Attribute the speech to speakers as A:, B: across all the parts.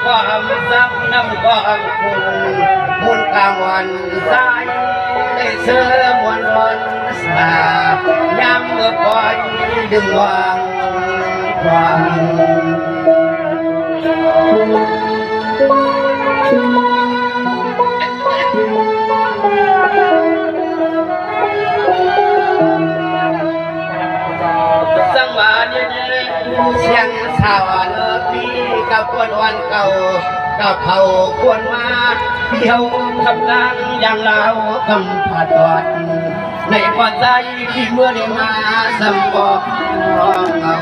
A: ความซ้ำน้ำความคุณมุนกลางวันสายได้เสื้อมวนวันสายามเมื่อปล่อยดึงวางความสังวาเย็นเสียงสาวเลิกปีกับคนวันเก่ากับเขาควรมาเที่ยวทำงานอย่างเราคำผาดอดในความใจที่เมื่อได้มาสัมปองเอา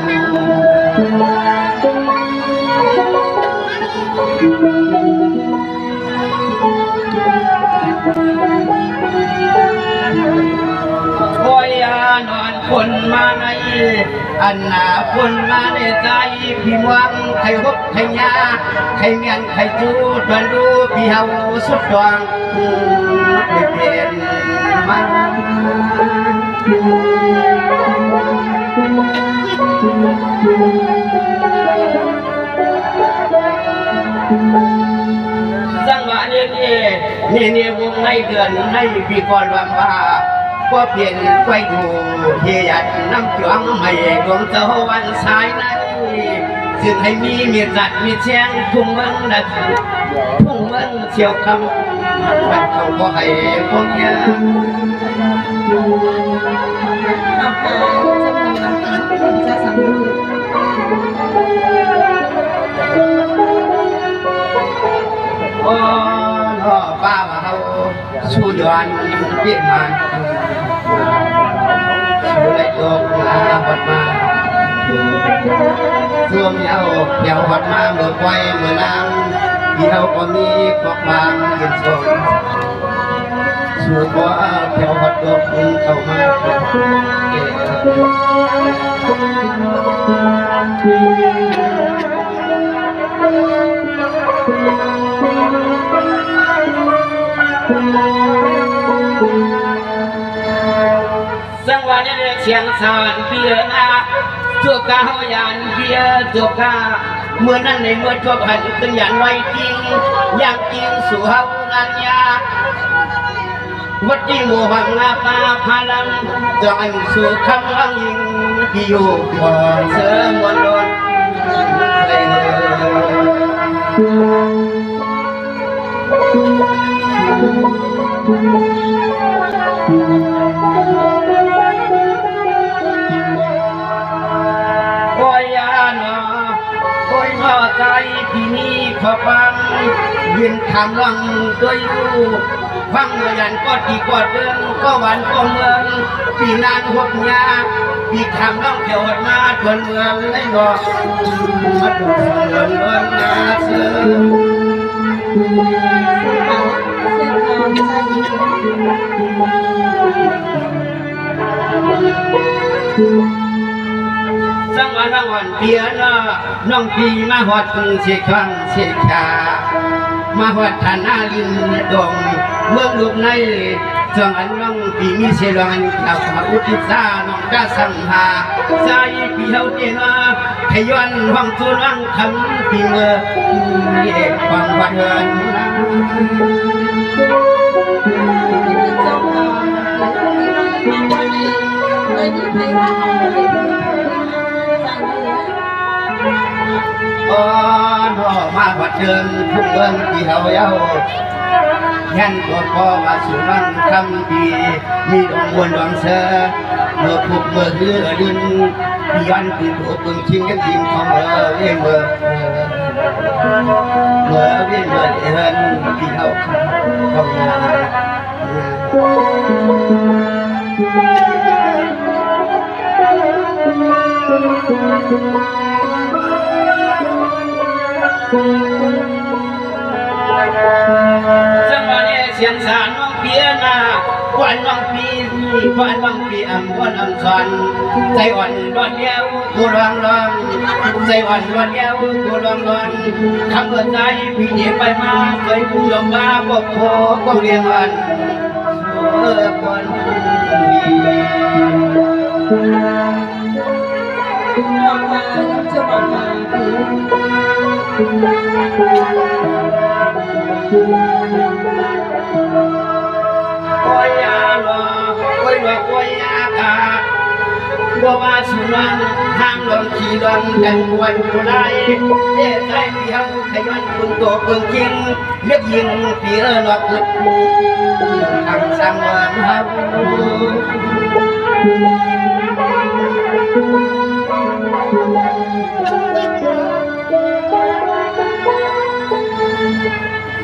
A: คอยนอนคนมาในอันหนาคนมาในใจพี่หวังใครฮบใครยาใครเมียนใครจูดวันดูพี่เฮาสุดดวงไม่เปลี่ยนมาจังหวะนี่วงในเดือนในปีก่อนวันว่าก็เปลี่ยนไปดูเฮียดน้ำจวงไม่ดวงเจ้าวันสายนั้นซึ่งให้มีจัดมีเชียงทุ่งเมืองดัดทุ่งเมืองเชี่ยวคำวันเขาก็ให้พวกยาโอ้พ่อป้าเขาสู้ย้อนเปี่ยนมันสู้ไรตกมาบัดมาช่วงยาวบัดมาเมื่อไฟเมื่อนางที่เขาก็มีขอบบางเงินส่งสู้บ่เที่ยวบัดดกเข้ามาสังวานี่เสียงสานเพียนาตัวกาหยานเพียตัวกาเมื่อนั้นในเมื่อทั่วพันเป็นยันไว้จริงอย่างจริงสู่เฮาลัญญาวัดที่หมู่บังนาปาพาลังจอนสู่คำวังยิงที่อยู่ก่อนเสริมวันโดนคอยยาหนอคอยพ่อใจที่นี่ขอฟังยืนทำลังด้วยอยู่ฟังยันก็ดีกว่าเดิมก็วันก็เมืองปีนานหกยาปีทำต้องเที่ยวมาทวนเมืองได้หรอกมาดูเมืองล้วนนาเสือสังวันเพียนน้องปีมาหอดเสียครั้งเสียชามาหอดฐานาลินดงเมืองลูกในส่วนอันน้องปีมีเสียงข่าวอุทิศาน้องกาสังหาใจปีเฮาเตียนขย้อนวังทุลังคำปีเมื่อเย่ฟังวัดเฮินอ๋อมาวัดเดินทุ่งเมืองที่เฮาเย้ายันตัวพ่อมาสู่รังคำดีมีดวงบนดวงเสือเมื่อผูกเมื่อเรือดินย้อนคือตัวตึงชิงกันดินของเวียนเมื่อเวียนเมื่อเฮินที่เฮาของนาจังหวะนี้เสียงสารน้องเพียนาควันน้องปีควันน้องปีอัมควันอัมสันใจอ่อนร้อนเย้ากูร้องร้องใจอ่อนร้อนเย้ากูร้องร้องคำเปิดใจพี่เดียไปมาเคยกูยอมมาบอกโคก็เรียงอันคนดี บัวมาสุนันทางลงขี่ลงกันกวนผู้ใดเอ๊ะใจเดียวขยันคุณตัวเพิ่งกินเลือกยิงปีละหลอกลึกทางสังเวยเฮา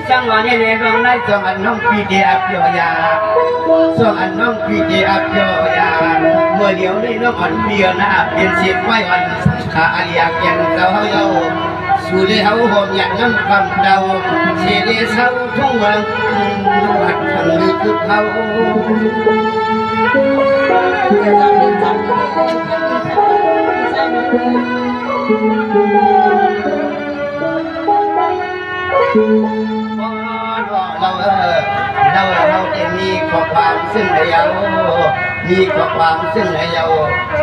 A: สังวันนี้ในดวงในสองอันน้องปีเดียบโยยาสองอันน้องปีเดียบโยยาเมื่อเดียวในน้องอ่อนเปียนะเปลี่ยนเสียงไว้วันขาอาเลียเกียนเจ้าเยาสู่เลี้ยวหอมอยากน้ำความเดาเสียเลี้ยวเศร้าทุ่งเมืองวัดทางลือคือเขาเราจะมีข้อความซึ่งในเยามีข้อความซึ่งในเยา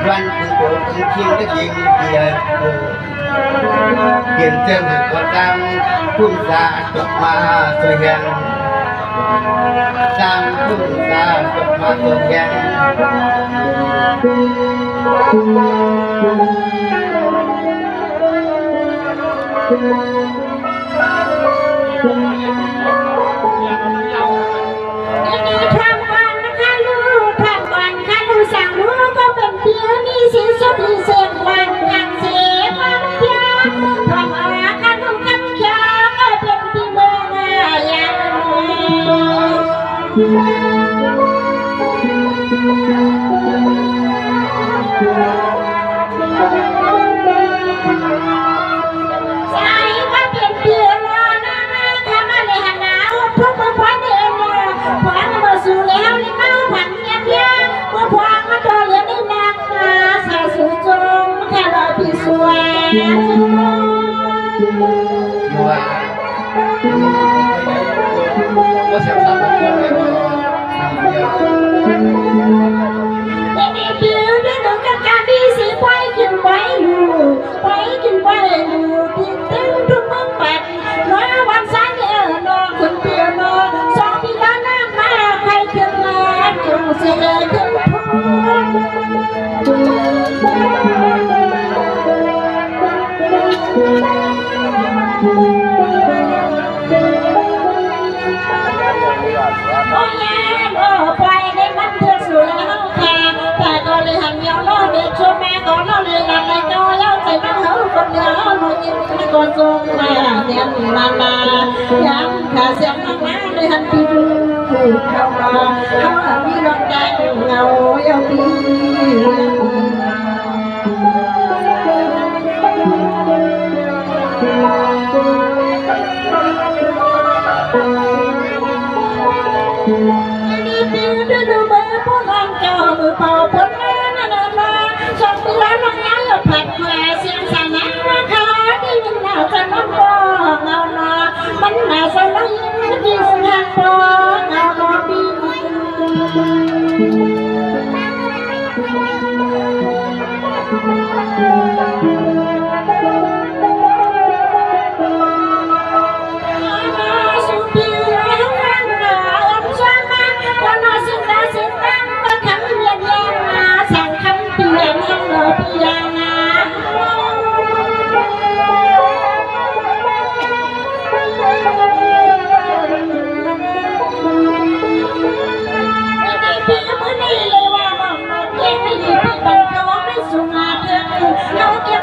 A: วันถึงโกงถึงคิงก็ยิงเกียร์เปลี่ยนเจ้าหึกว่าตั้งพุ่มสาตกมาสวยงตั้งพุ่มสาตกมาสวยง
B: สีสุดเสียงวันกันเสียงวันเพียงทำอะไรกันทุกคำเขียวก็เป็นปีเมื่อไงอย่างใส่ว่าเป็นเดือนละนะทำอะไรหาหนาวทุกคนพอเดือนละพอมาสู่แล้วนี่มาผันเงียบเงียบเมื่อพอมาตัวเรียนนี่นักใส่สูทจงแค่เราพี่สวย
A: ว่าเสียงสั่นเป็นคนไม่พอ
B: เด็กๆผิวด้วยหนูกับการดีสีไฟกินไว้อยู่ไว้กินไว้อยู่ติดตึ้งทุกเมืองปัดน้อยวันซ้ายเนี่ยนอนคนเดียวนอนสองพี่ล้านน้ำมาใครขึ้นมาจงเสียขึ้นพูโอ้ยโอ้ไปได้มันเธอสู่แล้วค่ะแต่ก็เลยหันยาวล้อเด็กช่วยแม่ก็ล้อเลยหลังเลยจอยาวใจมันเห่าคนเดียวหนูยิ้มก็ทรงมาเนียนมาย้ำขาเสียงมากเลยหันพี่ดูเข้ามาเขามีรถแดงเงาเยาปีดูเบอร์พวกเราเจ้ามือเป่าพ้นมาชอบปีแล้วน้องย้ายเราผัดแผลเสียงสานักราคาที่มันหนาวจะน้องบ่เงาหนามันหนาสลายที่สงานบ่เงาหนาปี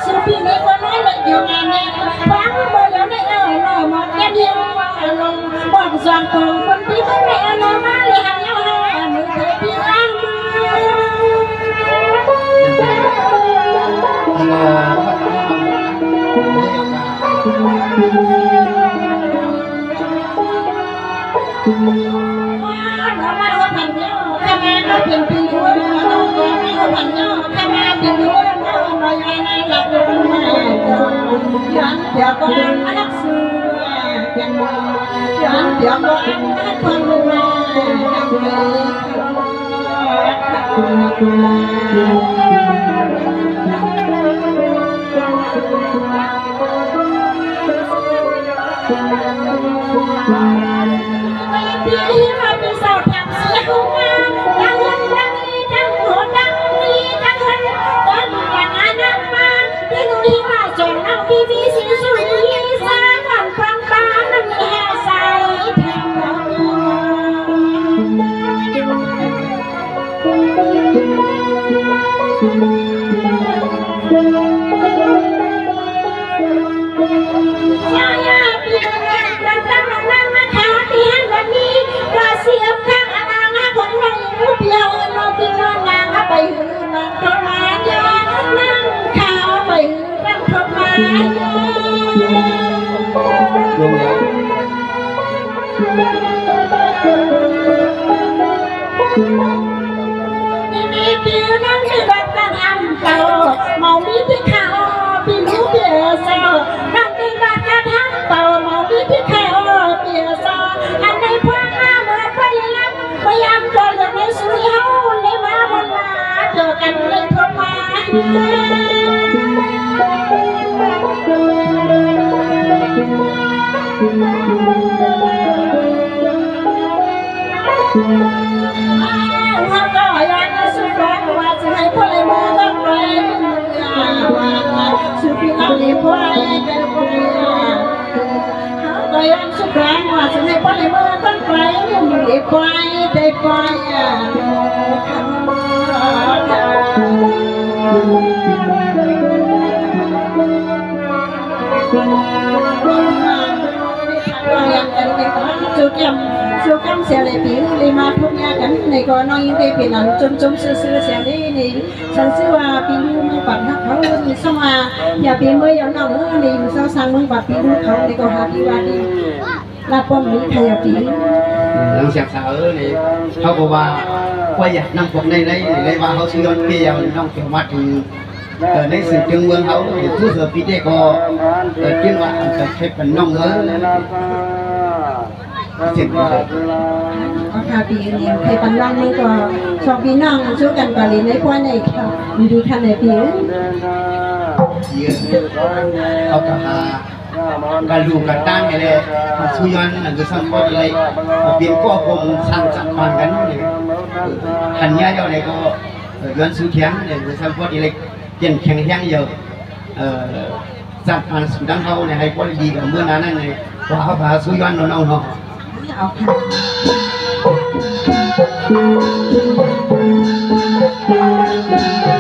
B: สุพีนี้ก็น้อยเลยอยู่งานนี้ฟังเบอร์แล้วได้หน่อหมดแค่เดียวลงบอกส่วนของคนที่ไม่ได้หน่อมาเลยหันยาวมือเธอที่ร่างเป็นปีนู้นพันยอข้ามาปีนู้นลอยในหลับลงมาย้อนเดี๋ยวก็รักสู้กันย้อนเดี๋ยวก็รักคนมาเลย ที่เขาปีรู้เบียร์ซอนั่งในบ้านกระทั่งเป่าหมอมีที่เขาเบียร์ซออันในพวกมาเมื่อไปแล้วพยายามก่อนอย่างในสุริเฮาเลยมาบนมาเจอกันเลยโทรมาเขาก็ยังสุดรักว่าจะให้พ่อเลยมือต้องไปสุดที่เราเลยพ่อเลยกันเขาก็ยังสุดรักว่าจะให้พ่อเลยมือต้องไปมือเลยไปได้ไปChú cam xe lại tiếng đi mà không nhà cắn này có nói cái biển ẩn trong xưa xe đi này sáng xưa à biển lưu mang bạc hấp khẩu thì xong à nhà biển mới ở nào nữa thì sao sang mang bạc biển lưu khẩu thì có hạt đi qua đi là con mỹ thầy ở biển
A: หลังจากสาวนี่เขาบอกว่าว่าอยากนำพวกในว่าเขาซื้อเกี่ยวน้องเกี่ยวมัดในสื่อจึงเมืองเขาทุกเสือปีเด็กก็คิดว่าจะใช้เป็นน้องเอ๋สิ่งที่
B: ก็ค่ะปีนี้ใครปันวันนี้ก็ชอบพี่น้องช่วยกันกะลีในพ่อในค่ะดูท่านในปี
A: เยอะเขาก็หาการดูการตั้งอะไรสุยอนนั่นคือสังคมอะไรเปลี่ยนก็คงสั่งจัดการกันนี่หันยาเจ้าไหนก็ย้อนซื้อแข็งเนี่ยคือสังคมอะไรเปลี่ยนแข็งแข็งเยอะจัดการสุดดังเขาเนี่ยให้คนดีกับเมื่อนั้นเลยว่าเขาพาสุยอนน้องเขา
B: เอาค่ะ